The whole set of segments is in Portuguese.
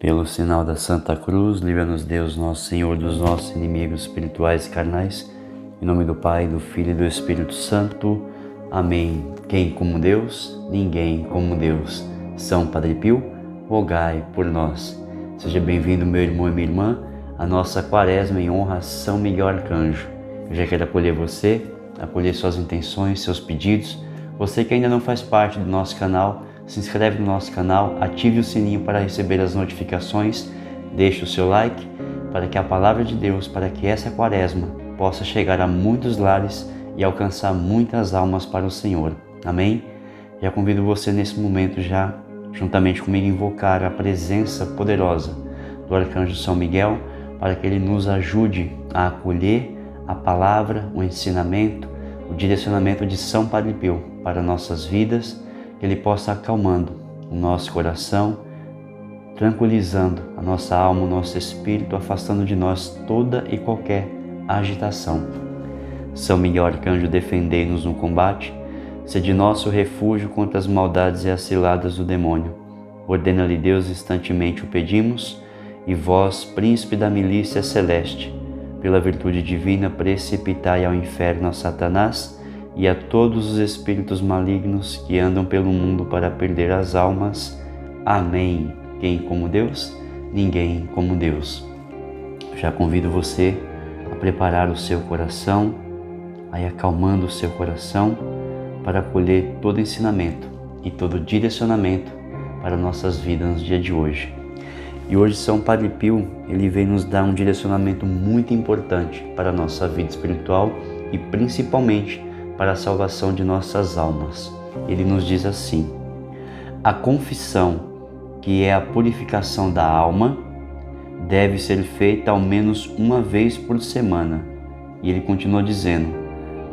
Pelo sinal da Santa Cruz, livra-nos Deus, nosso Senhor, dos nossos inimigos espirituais e carnais. Em nome do Pai, do Filho e do Espírito Santo. Amém. Quem como Deus? Ninguém como Deus. São Padre Pio, rogai por nós. Seja bem-vindo, meu irmão e minha irmã, à nossa quaresma em honra a São Miguel Arcanjo. Eu já quero acolher você, acolher suas intenções, seus pedidos. Você que ainda não faz parte do nosso canal, se inscreve no nosso canal, ative o sininho para receber as notificações, deixe o seu like para que a palavra de Deus, para que essa quaresma possa chegar a muitos lares e alcançar muitas almas para o Senhor. Amém? Já convido você nesse momento já, juntamente comigo, invocar a presença poderosa do Arcanjo São Miguel para que ele nos ajude a acolher a palavra, o ensinamento, o direcionamento de São Padre Pio para nossas vidas, que ele possa acalmando o nosso coração, tranquilizando a nossa alma, o nosso espírito, afastando de nós toda e qualquer agitação. São Miguel Arcanjo, defendei-nos no combate, sede nosso refúgio contra as maldades e as ciladas do demônio. Ordena-lhe Deus, instantemente o pedimos, e vós, príncipe da milícia celeste, pela virtude divina, precipitai ao inferno a Satanás e a todos os espíritos malignos que andam pelo mundo para perder as almas. Amém. Quem como Deus? Ninguém como Deus. Já convido você a preparar o seu coração, aí acalmando o seu coração para acolher todo ensinamento e todo direcionamento para nossas vidas no dia de hoje. E hoje São Padre Pio, ele vem nos dar um direcionamento muito importante para a nossa vida espiritual e principalmente para a salvação de nossas almas. Ele nos diz assim: a confissão, que é a purificação da alma, deve ser feita ao menos uma vez por semana. E ele continua dizendo: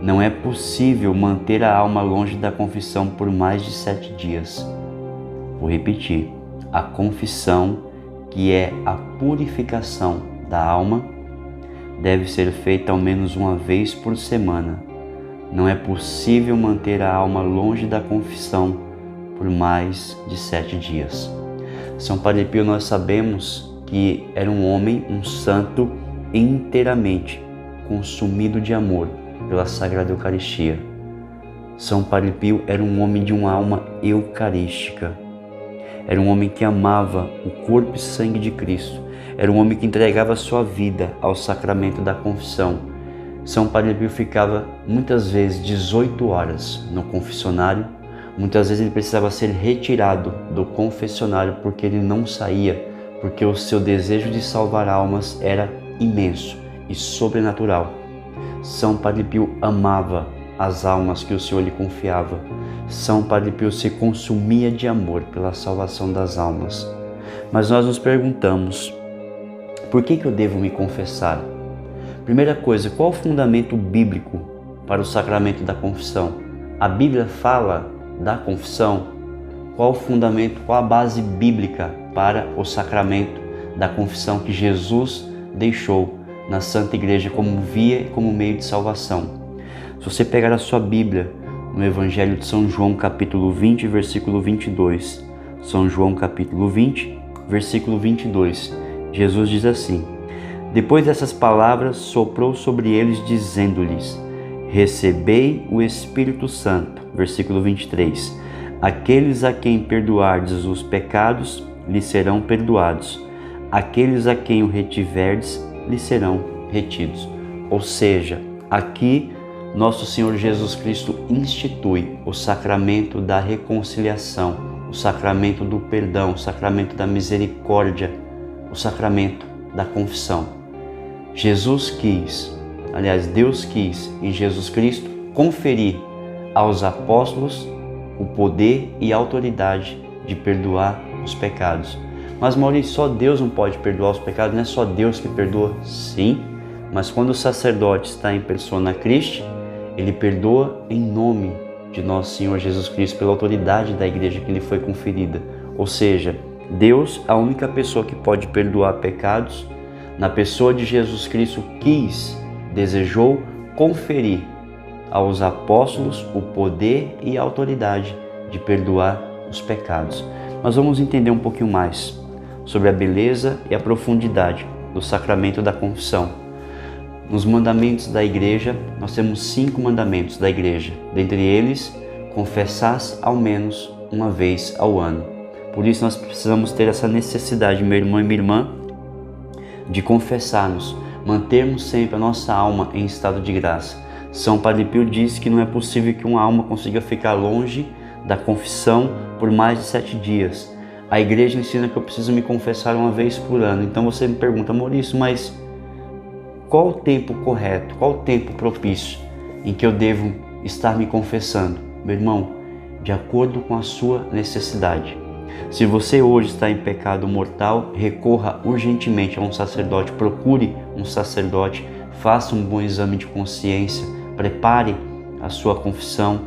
não é possível manter a alma longe da confissão por mais de 7 dias. Vou repetir: a confissão, que é a purificação da alma, deve ser feita ao menos uma vez por semana. Não é possível manter a alma longe da confissão por mais de 7 dias. São Padre Pio, nós sabemos que era um homem, um santo, inteiramente consumido de amor pela Sagrada Eucaristia. São Padre Pio era um homem de uma alma eucarística. Era um homem que amava o corpo e sangue de Cristo. Era um homem que entregava sua vida ao sacramento da confissão. São Padre Pio ficava muitas vezes 18 horas no confessionário. Muitas vezes ele precisava ser retirado do confessionário porque ele não saía, porque o seu desejo de salvar almas era imenso e sobrenatural. São Padre Pio amava as almas que o Senhor lhe confiava. São Padre Pio se consumia de amor pela salvação das almas. Mas nós nos perguntamos: por que eu devo me confessar? Primeira coisa, qual o fundamento bíblico para o sacramento da confissão? A Bíblia fala da confissão? Qual o fundamento, qual a base bíblica para o sacramento da confissão que Jesus deixou na Santa Igreja como via e como meio de salvação? Se você pegar a sua Bíblia, no Evangelho de São João, capítulo 20, versículo 22, São João, capítulo 20, versículo 22, Jesus diz assim: depois dessas palavras, soprou sobre eles, dizendo-lhes: recebei o Espírito Santo. Versículo 23. Aqueles a quem perdoardes os pecados, lhes serão perdoados. Aqueles a quem o retiverdes, lhes serão retidos. Ou seja, aqui nosso Senhor Jesus Cristo institui o sacramento da reconciliação, o sacramento do perdão, o sacramento da misericórdia, o sacramento da confissão. Jesus quis, aliás, Deus quis em Jesus Cristo conferir aos apóstolos o poder e a autoridade de perdoar os pecados. Mas Maurício, só Deus não pode perdoar os pecados, não é só Deus que perdoa? Sim, mas quando o sacerdote está em persona Christi, ele perdoa em nome de nosso Senhor Jesus Cristo, pela autoridade da igreja que lhe foi conferida. Ou seja, Deus, a única pessoa que pode perdoar pecados, na pessoa de Jesus Cristo, desejou conferir aos apóstolos o poder e a autoridade de perdoar os pecados. Mas vamos entender um pouquinho mais sobre a beleza e a profundidade do sacramento da confissão. Nos mandamentos da igreja, nós temos 5 mandamentos da igreja. Dentre eles, confessar ao menos uma vez ao ano. Por isso nós precisamos ter essa necessidade, meu irmão e minha irmã, de confessar-nos, mantermos sempre a nossa alma em estado de graça. São Padre Pio diz que não é possível que uma alma consiga ficar longe da confissão por mais de 7 dias. A igreja ensina que eu preciso me confessar uma vez por ano. Então você me pergunta, Maurício, mas qual o tempo correto, qual o tempo propício em que eu devo estar me confessando? Meu irmão, de acordo com a sua necessidade. Se você hoje está em pecado mortal, recorra urgentemente a um sacerdote, procure um sacerdote, faça um bom exame de consciência, prepare a sua confissão,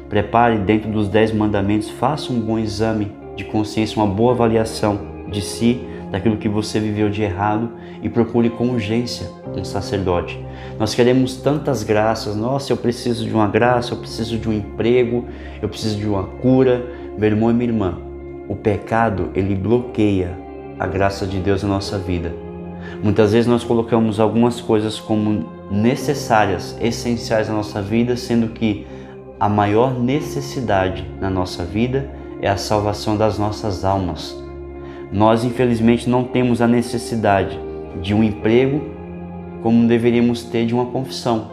prepare dentro dos 10 mandamentos, faça um bom exame de consciência, uma boa avaliação de si, daquilo que você viveu de errado e procure com urgência um sacerdote. Nós queremos tantas graças, nossa, eu preciso de uma graça, eu preciso de um emprego, eu preciso de uma cura. Meu irmão e minha irmã, o pecado, ele bloqueia a graça de Deus na nossa vida. Muitas vezes nós colocamos algumas coisas como necessárias, essenciais na nossa vida, sendo que a maior necessidade na nossa vida é a salvação das nossas almas. Nós, infelizmente, não temos a necessidade de um emprego como deveríamos ter de uma confissão.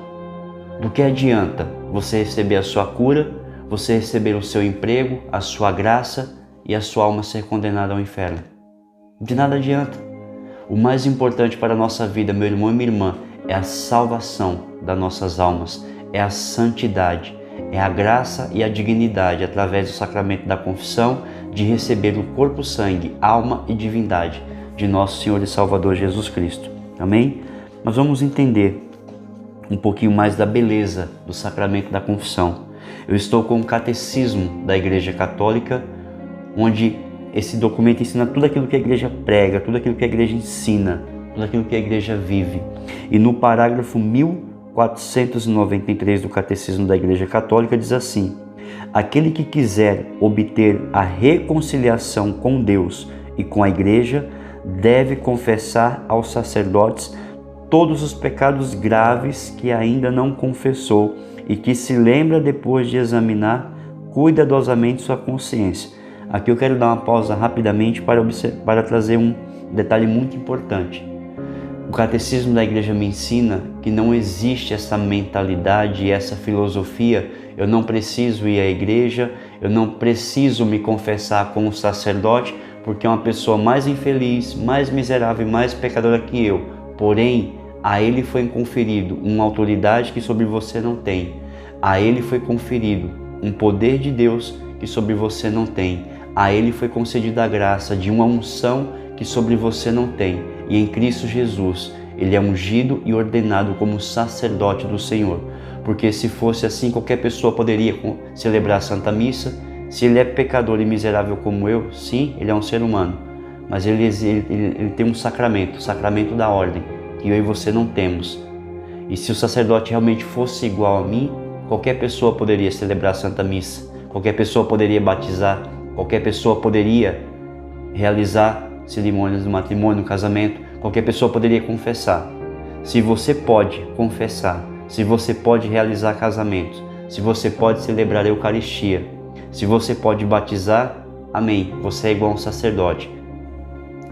Do que adianta você receber a sua cura, você receber o seu emprego, a sua graça e a sua alma ser condenada ao inferno? De nada adianta. O mais importante para a nossa vida, meu irmão e minha irmã, é a salvação das nossas almas, é a santidade, é a graça e a dignidade através do sacramento da confissão de receber o corpo, sangue, alma e divindade de nosso Senhor e Salvador Jesus Cristo. Amém? Nós vamos entender um pouquinho mais da beleza do sacramento da confissão. Eu estou com o Catecismo da Igreja Católica, onde esse documento ensina tudo aquilo que a igreja prega, tudo aquilo que a igreja ensina, tudo aquilo que a igreja vive. E no parágrafo 1493 do Catecismo da Igreja Católica diz assim: aquele que quiser obter a reconciliação com Deus e com a igreja deve confessar aos sacerdotes todos os pecados graves que ainda não confessou e que se lembra depois de examinar cuidadosamente sua consciência. Aqui eu quero dar uma pausa rapidamente para trazer um detalhe muito importante. O Catecismo da Igreja me ensina que não existe essa mentalidade e essa filosofia. Eu não preciso ir à igreja, eu não preciso me confessar com o sacerdote, porque é uma pessoa mais infeliz, mais miserável e mais pecadora que eu. Porém, a ele foi conferido uma autoridade que sobre você não tem. A ele foi conferido um poder de Deus que sobre você não tem. A ele foi concedida a graça de uma unção que sobre você não tem. E em Cristo Jesus, ele é ungido e ordenado como sacerdote do Senhor. Porque se fosse assim, qualquer pessoa poderia celebrar a Santa Missa. Se ele é pecador e miserável como eu, sim, ele é um ser humano. Mas ele tem um sacramento, o sacramento da ordem, que eu e você não temos. E se o sacerdote realmente fosse igual a mim, qualquer pessoa poderia celebrar a Santa Missa. Qualquer pessoa poderia batizar. Qualquer pessoa poderia realizar cerimônias do matrimônio, do casamento. Qualquer pessoa poderia confessar. Se você pode confessar, se você pode realizar casamentos, se você pode celebrar a Eucaristia, se você pode batizar, amém, você é igual a um sacerdote.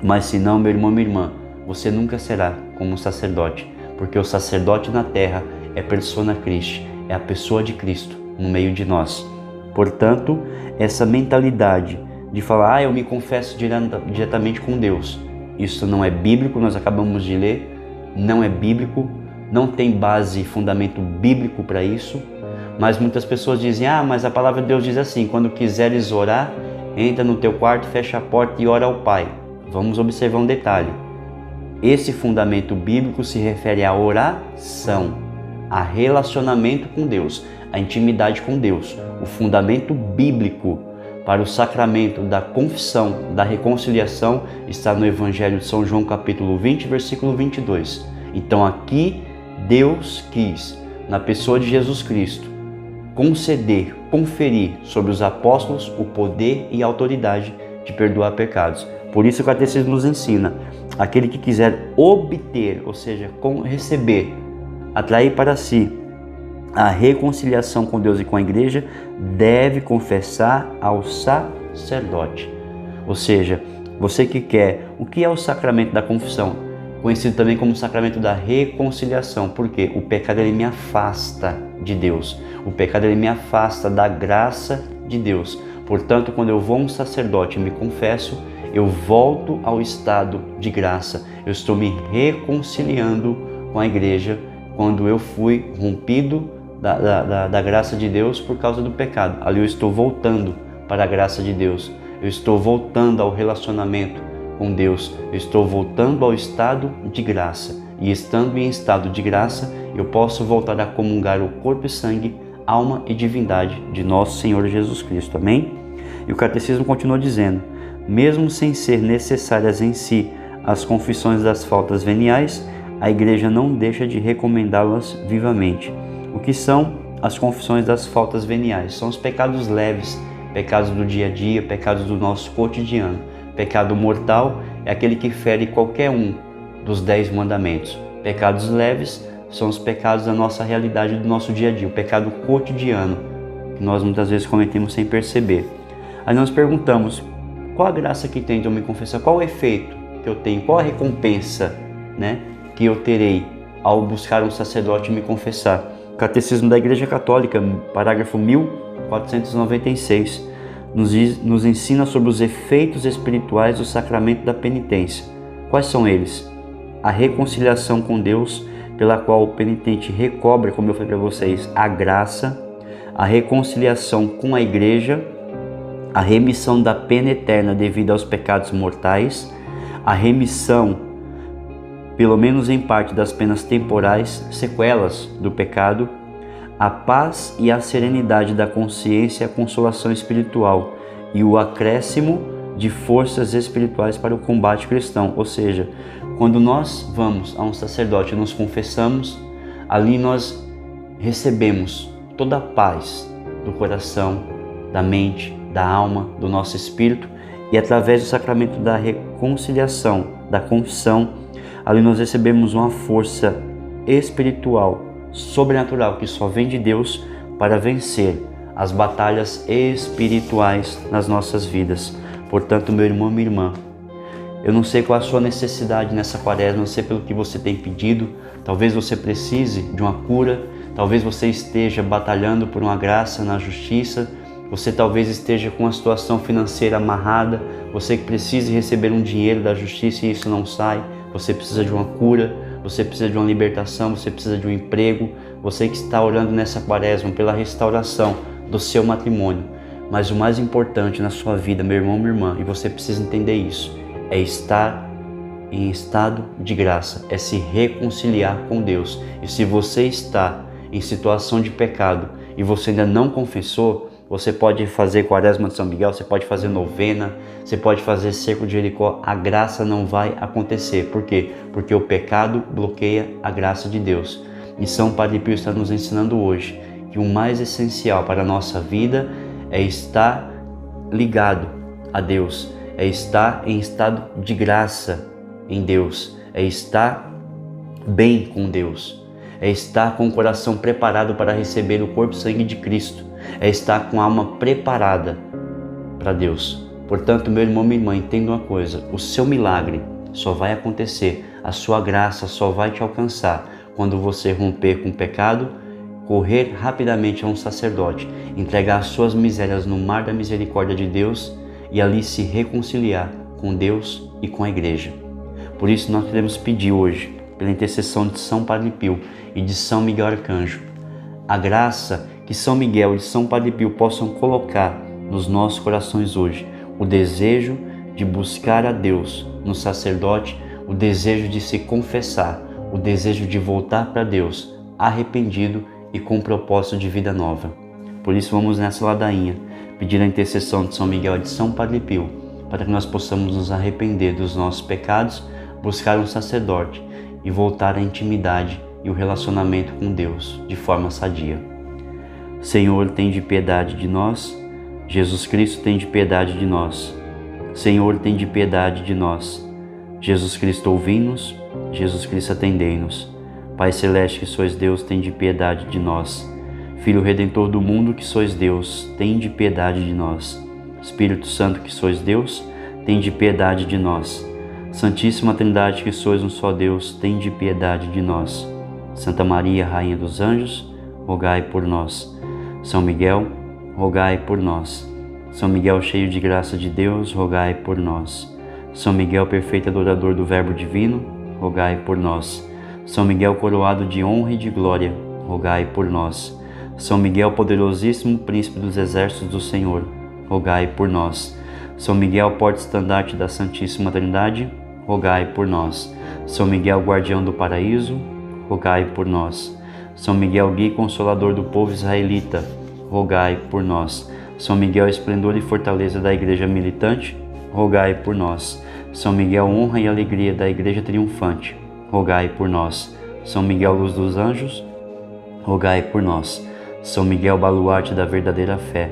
Mas se não, meu irmão, minha irmã, você nunca será como um sacerdote, porque o sacerdote na terra é persona Christi, é a pessoa de Cristo no meio de nós. Portanto, essa mentalidade de falar, eu me confesso diretamente com Deus, isso não é bíblico, nós acabamos de ler, não é bíblico, não tem base e fundamento bíblico para isso, mas muitas pessoas dizem, mas a palavra de Deus diz assim, quando quiseres orar, entra no teu quarto, fecha a porta e ora ao Pai. Vamos observar um detalhe. Esse fundamento bíblico se refere à oração, a relacionamento com Deus, a intimidade com Deus. O fundamento bíblico para o sacramento da confissão, da reconciliação, está no Evangelho de São João, capítulo 20, versículo 22. Então aqui Deus quis, na pessoa de Jesus Cristo, conferir sobre os apóstolos o poder e a autoridade de perdoar pecados. Por isso o catecismo nos ensina: aquele que quiser obter, ou seja, receber, atrair para si a reconciliação com Deus e com a igreja, deve confessar ao sacerdote. Ou seja, você que quer, o que é o sacramento da confissão? Conhecido também como o sacramento da reconciliação, porque o pecado ele me afasta de Deus, o pecado ele me afasta da graça de Deus. Portanto, quando eu vou a um sacerdote e me confesso, eu volto ao estado de graça, eu estou me reconciliando com a igreja quando eu fui rompido da graça de Deus por causa do pecado. Ali eu estou voltando para a graça de Deus, eu estou voltando ao relacionamento com Deus, eu estou voltando ao estado de graça. E estando em estado de graça, eu posso voltar a comungar o corpo e sangue, alma e divindade de nosso Senhor Jesus Cristo. Amém? E o catecismo continua dizendo: mesmo sem ser necessárias em si as confissões das faltas veniais, a igreja não deixa de recomendá-las vivamente. O que são as confissões das faltas veniais? São os pecados leves, pecados do dia a dia, pecados do nosso cotidiano. Pecado mortal é aquele que fere qualquer um dos 10 mandamentos. Pecados leves são os pecados da nossa realidade, do nosso dia a dia, o pecado cotidiano, que nós muitas vezes cometemos sem perceber. Aí nós perguntamos: qual a graça que tem de eu me confessar? Qual o efeito que eu tenho? Qual a recompensa, que eu terei ao buscar um sacerdote e me confessar? Catecismo da Igreja Católica, parágrafo 1496, nos ensina sobre os efeitos espirituais do sacramento da penitência. Quais são eles? A reconciliação com Deus, pela qual o penitente recobra, como eu falei para vocês, a graça, a reconciliação com a igreja, a remissão da pena eterna devido aos pecados mortais, a remissão, pelo menos em parte, das penas temporais, sequelas do pecado, a paz e a serenidade da consciência, a consolação espiritual e o acréscimo de forças espirituais para o combate cristão. Ou seja, quando nós vamos a um sacerdote e nos confessamos, ali nós recebemos toda a paz do coração, da mente, da alma, do nosso espírito, e através do sacramento da reconciliação, da confissão, ali nós recebemos uma força espiritual, sobrenatural, que só vem de Deus para vencer as batalhas espirituais nas nossas vidas. Portanto, meu irmão, minha irmã, eu não sei qual a sua necessidade nessa quaresma, não sei pelo que você tem pedido, talvez você precise de uma cura, talvez você esteja batalhando por uma graça na justiça, você talvez esteja com uma situação financeira amarrada, você que precisa receber um dinheiro da justiça e isso não sai, você precisa de uma cura, você precisa de uma libertação, você precisa de um emprego, você que está orando nessa quaresma pela restauração do seu matrimônio. Mas o mais importante na sua vida, meu irmão, minha irmã, e você precisa entender isso, é estar em estado de graça, é se reconciliar com Deus. E se você está em situação de pecado e você ainda não confessou, você pode fazer quaresma de São Miguel, você pode fazer novena, você pode fazer cerco de Jericó, a graça não vai acontecer. Por quê? Porque o pecado bloqueia a graça de Deus. E São Padre Pio está nos ensinando hoje que o mais essencial para a nossa vida é estar ligado a Deus, é estar em estado de graça em Deus, é estar bem com Deus, é estar com o coração preparado para receber o corpo e sangue de Cristo, é estar com a alma preparada para Deus. Portanto, meu irmão, minha irmã, entenda uma coisa: o seu milagre só vai acontecer, a sua graça só vai te alcançar quando você romper com o pecado, correr rapidamente a um sacerdote, entregar as suas misérias no mar da misericórdia de Deus e ali se reconciliar com Deus e com a igreja. Por isso nós queremos pedir hoje, pela intercessão de São Padre Pio e de São Miguel Arcanjo, a graça que São Miguel e São Padre Pio possam colocar nos nossos corações hoje, o desejo de buscar a Deus no sacerdote, o desejo de se confessar, o desejo de voltar para Deus arrependido e com um propósito de vida nova. Por isso vamos nessa ladainha pedir a intercessão de São Miguel e de São Padre Pio, para que nós possamos nos arrepender dos nossos pecados, buscar um sacerdote e voltar à intimidade e o relacionamento com Deus de forma sadia. Senhor, tem de piedade de nós. Jesus Cristo, tem de piedade de nós. Senhor, tende piedade de nós. Jesus Cristo, ouvi-nos. Jesus Cristo, atendei-nos. Pai celeste, que sois Deus, tende piedade de nós. Filho Redentor do mundo, que sois Deus, tende piedade de nós. Espírito Santo, que sois Deus, tende piedade de nós. Santíssima Trindade, que sois um só Deus, tende piedade de nós. Santa Maria, Rainha dos Anjos, rogai por nós. São Miguel, rogai por nós. São Miguel, cheio de graça de Deus, rogai por nós. São Miguel, perfeito adorador do Verbo Divino, rogai por nós. São Miguel, coroado de honra e de glória, rogai por nós. São Miguel, poderosíssimo príncipe dos exércitos do Senhor, rogai por nós. São Miguel, porta-estandarte da Santíssima Trindade, rogai por nós. São Miguel, guardião do paraíso, rogai por nós. São Miguel, guia e consolador do povo israelita, rogai por nós. São Miguel, esplendor e fortaleza da Igreja militante, rogai por nós. São Miguel, honra e alegria da Igreja triunfante, rogai por nós. São Miguel, luz dos anjos, rogai por nós. São Miguel, baluarte da verdadeira fé,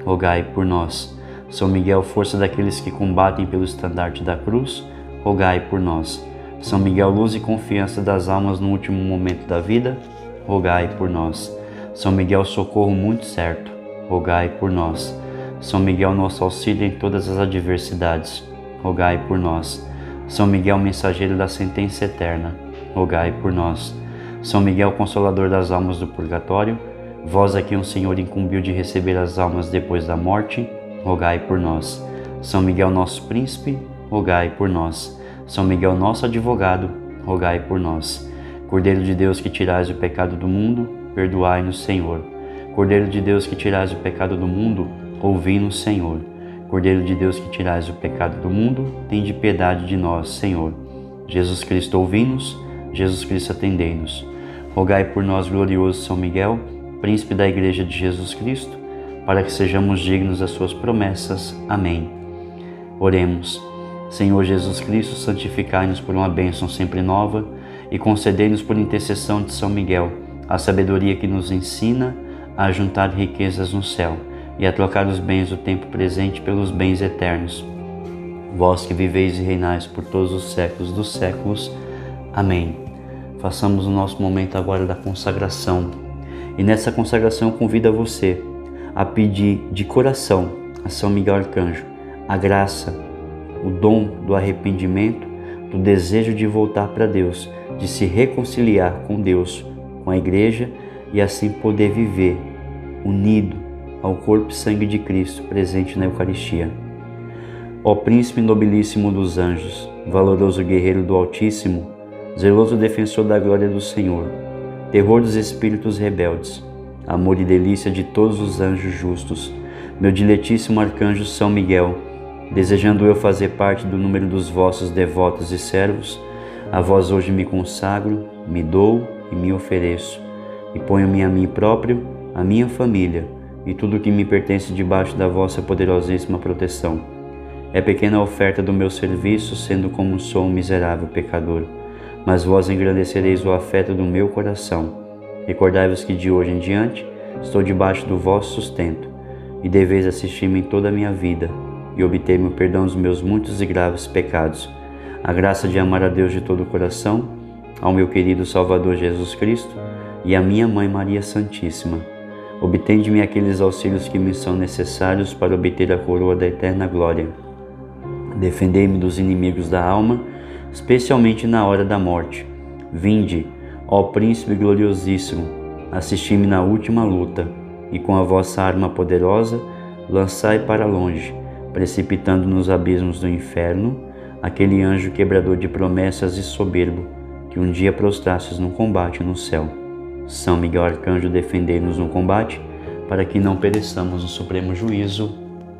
rogai por nós. São Miguel, força daqueles que combatem pelo estandarte da cruz, rogai por nós. São Miguel, luz e confiança das almas no último momento da vida, rogai por nós. São Miguel, socorro muito certo, rogai por nós. São Miguel, nosso auxílio em todas as adversidades, rogai por nós. São Miguel, mensageiro da sentença eterna, rogai por nós. São Miguel, consolador das almas do purgatório, vós a quem o Senhor incumbiu de receber as almas depois da morte, rogai por nós. São Miguel, nosso príncipe, rogai por nós. São Miguel, nosso advogado, rogai por nós. Cordeiro de Deus, que tirais o pecado do mundo, perdoai-nos, Senhor. Cordeiro de Deus, que tirais o pecado do mundo, ouvi-nos, Senhor. Cordeiro de Deus, que tirais o pecado do mundo, tende piedade de nós, Senhor. Jesus Cristo, ouvi-nos. Jesus Cristo, atendei-nos. Rogai por nós, glorioso São Miguel, príncipe da Igreja de Jesus Cristo, para que sejamos dignos das suas promessas. Amém. Oremos. Senhor Jesus Cristo, santificai-nos por uma bênção sempre nova e concedei-nos por intercessão de São Miguel a sabedoria que nos ensina a juntar riquezas no céu e a trocar os bens do tempo presente pelos bens eternos. Vós que viveis e reinais por todos os séculos dos séculos. Amém. Façamos o nosso momento agora da consagração. E nessa consagração convido a você a pedir de coração a São Miguel Arcanjo a graça, o dom do arrependimento, do desejo de voltar para Deus, de se reconciliar com Deus, com a Igreja e assim poder viver unido ao corpo e sangue de Cristo presente na Eucaristia. Ó Príncipe nobilíssimo dos anjos, valoroso guerreiro do Altíssimo, zeloso defensor da glória do Senhor, terror dos espíritos rebeldes, amor e delícia de todos os anjos justos, meu diletíssimo arcanjo São Miguel, desejando eu fazer parte do número dos vossos devotos e servos, a vós hoje me consagro, me dou e me ofereço, e ponho-me a mim próprio, a minha família e tudo o que me pertence debaixo da vossa poderosíssima proteção. É pequena a oferta do meu serviço, sendo como sou um miserável pecador, mas vós engrandecereis o afeto do meu coração. Recordai-vos que de hoje em diante estou debaixo do vosso sustento, e deveis assistir-me em toda a minha vida, e obter-me o perdão dos meus muitos e graves pecados, a graça de amar a Deus de todo o coração, ao meu querido Salvador Jesus Cristo e à minha Mãe Maria Santíssima. Obtende-me aqueles auxílios que me são necessários para obter a coroa da eterna glória. Defendei-me dos inimigos da alma, especialmente na hora da morte. Vinde, ó Príncipe gloriosíssimo, assisti-me na última luta, e com a vossa arma poderosa, lançai para longe, precipitando nos abismos do inferno, aquele anjo quebrador de promessas e soberbo, que um dia prostrastes no combate no céu. São Miguel Arcanjo, defendei-nos no combate, para que não pereçamos no supremo juízo.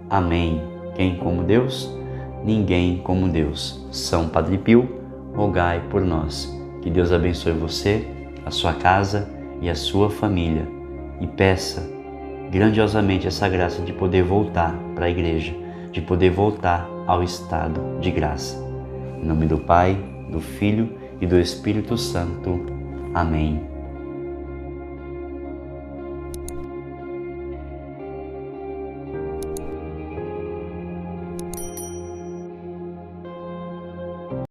Amém. Quem como Deus? Ninguém como Deus. São Padre Pio, rogai por nós. Que Deus abençoe você, a sua casa e a sua família. E peça grandiosamente essa graça de poder voltar para a Igreja, de poder voltar ao estado de graça. Em nome do Pai, do Filho e do Espírito Santo. Amém.